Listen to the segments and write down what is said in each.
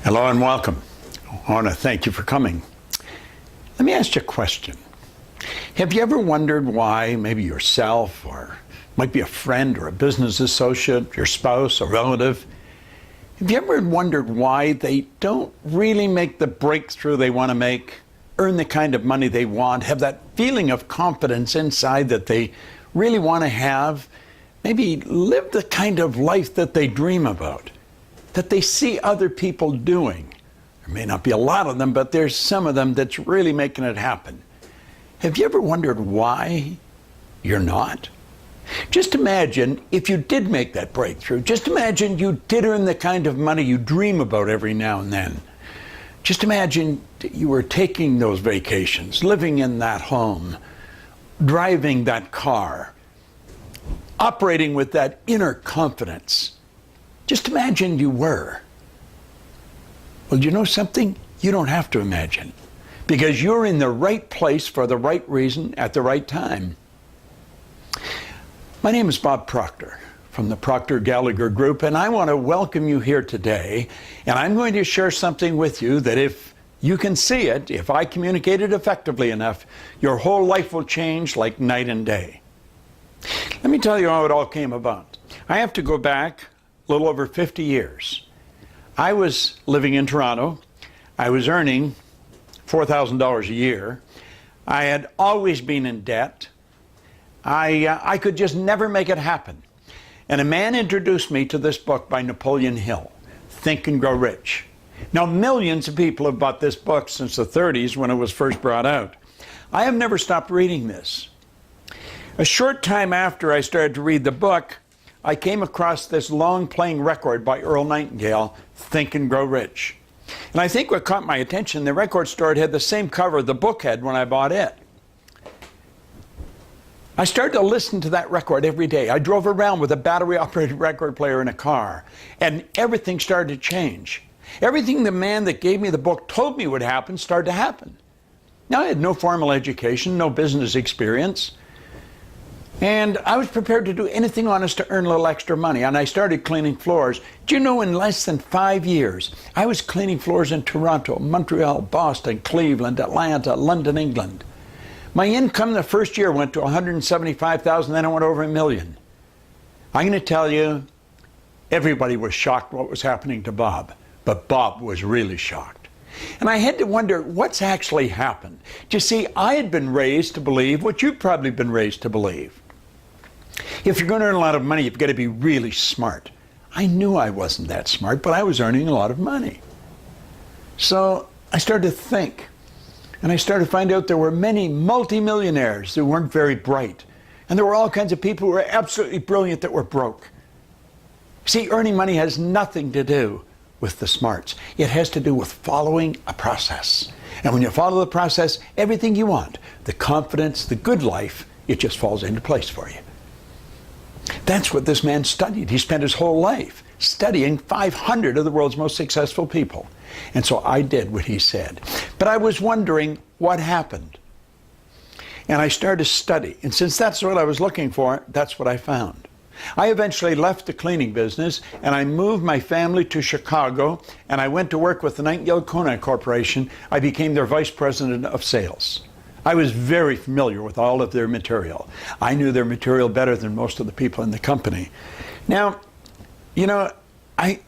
Hello and welcome. I want to thank you for coming. Let me ask you a question. Have you ever wondered why maybe yourself, or might be a friend or a business associate, your spouse, a relative, have you ever wondered why they don't really make the breakthrough they want to make, earn the kind of money they want, have that feeling of confidence inside that they really want to have, maybe live the kind of life that they dream about, that they see other people doing? There may not be a lot of them, but there's some of them that's really making it happen. Have you ever wondered why you're not? Just imagine if you did make that breakthrough. Just imagine you did earn the kind of money you dream about every now and then. Just imagine you were taking those vacations, living in that home, driving that car, operating with that inner confidence. Just imagine you were. Well, you know something? You don't have to imagine, because you're in the right place for the right reason at the right time. My name is Bob Proctor from the Proctor Gallagher Group, and I want to welcome you here today. And I'm going to share something with you that if you can see it, if I communicate it effectively enough, your whole life will change like night and day. Let me tell you how it all came about. I have to go back a little over 50 years. I was living in Toronto. I was earning $4,000 a year. I had always been in debt. I could just never make it happen. And a man introduced me to this book by Napoleon Hill, Think and Grow Rich. Now, millions of people have bought this book since the 30s when it was first brought out. I have never stopped reading this. A short time after I started to read the book, I came across this long-playing record by Earl Nightingale, Think and Grow Rich. And I think what caught my attention, the record store had the same cover the book had when I bought it. I started to listen to that record every day. I drove around with a battery-operated record player in a car, and everything started to change. Everything the man that gave me the book told me would happen started to happen. Now, I had no formal education, no business experience. And I was prepared to do anything honest to earn a little extra money. And I started cleaning floors. Do you know, in less than 5 years, I was cleaning floors in Toronto, Montreal, Boston, Cleveland, Atlanta, London, England. My income the first year went to $175,000, then it went over $1 million. I'm going to tell you, everybody was shocked what was happening to Bob. But Bob was really shocked. And I had to wonder, what's actually happened? Do you see, I had been raised to believe what you've probably been raised to believe. If you're going to earn a lot of money, you've got to be really smart. I knew I wasn't that smart, but I was earning a lot of money. So I started to think, and I started to find out there were many multimillionaires who weren't very bright. And there were all kinds of people who were absolutely brilliant that were broke. See, earning money has nothing to do with the smarts. It has to do with following a process. And when you follow the process, everything you want, the confidence, the good life, it just falls into place for you. That's what this man studied. He spent his whole life studying 500 of the world's most successful people. And so I did what he said. But I was wondering what happened. And I started to study. And since that's what I was looking for, that's what I found. I eventually left the cleaning business, and I moved my family to Chicago, and I went to work with the Nightingale Conant Corporation. I became their vice president of sales. I was very familiar with all of their material. I knew their material better than most of the people in the company. Now, you know, I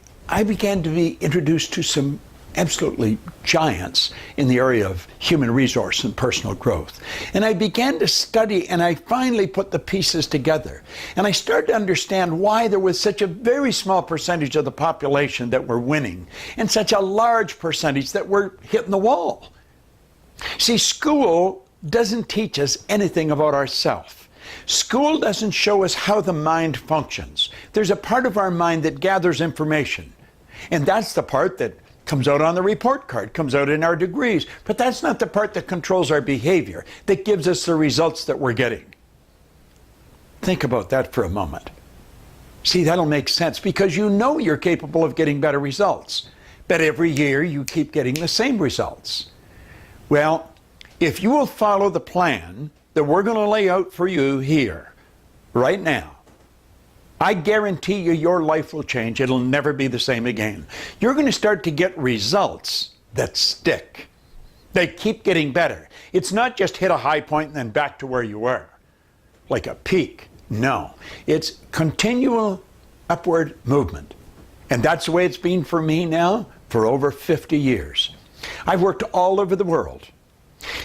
began to be introduced to some absolutely giants in the area of human resource and personal growth. And I began to study, and I finally put the pieces together. And I started to understand why there was such a very small percentage of the population that were winning, and such a large percentage that were hitting the wall. See, school doesn't teach us anything about ourselves. School doesn't show us how the mind functions. There's a part of our mind that gathers information. And that's the part that comes out on the report card, comes out in our degrees. But that's not the part that controls our behavior, that gives us the results that we're getting. Think about that for a moment. See, that'll make sense, because you know you're capable of getting better results. But every year you keep getting the same results. Well, if you will follow the plan that we're going to lay out for you here, right now, I guarantee you your life will change. It'll never be the same again. You're going to start to get results that stick. They keep getting better. It's not just hit a high point and then back to where you were, like a peak. No, it's continual upward movement. And that's the way it's been for me now for over 50 years. I've worked all over the world.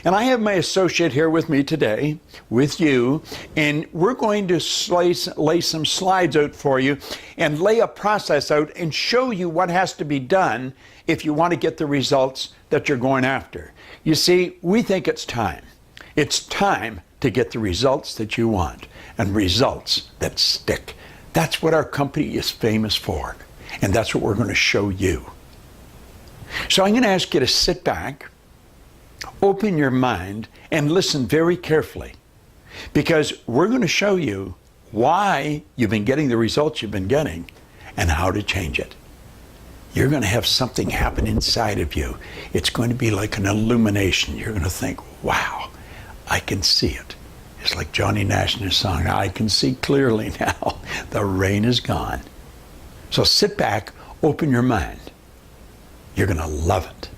And I have my associate here with me today, with you, and we're going to lay some slides out for you and lay a process out and show you what has to be done if you want to get the results that you're going after. You see, we think it's time. It's time to get the results that you want and results that stick. That's what our company is famous for, and that's what we're going to show you. So I'm going to ask you to sit back, open your mind, and listen very carefully, because we're going to show you why you've been getting the results you've been getting and how to change it. You're going to have something happen inside of you. It's going to be like an illumination. You're going to think, wow, I can see it. It's like Johnny Nash in his song, I can see clearly now. The rain is gone. So sit back, open your mind. You're going to love it.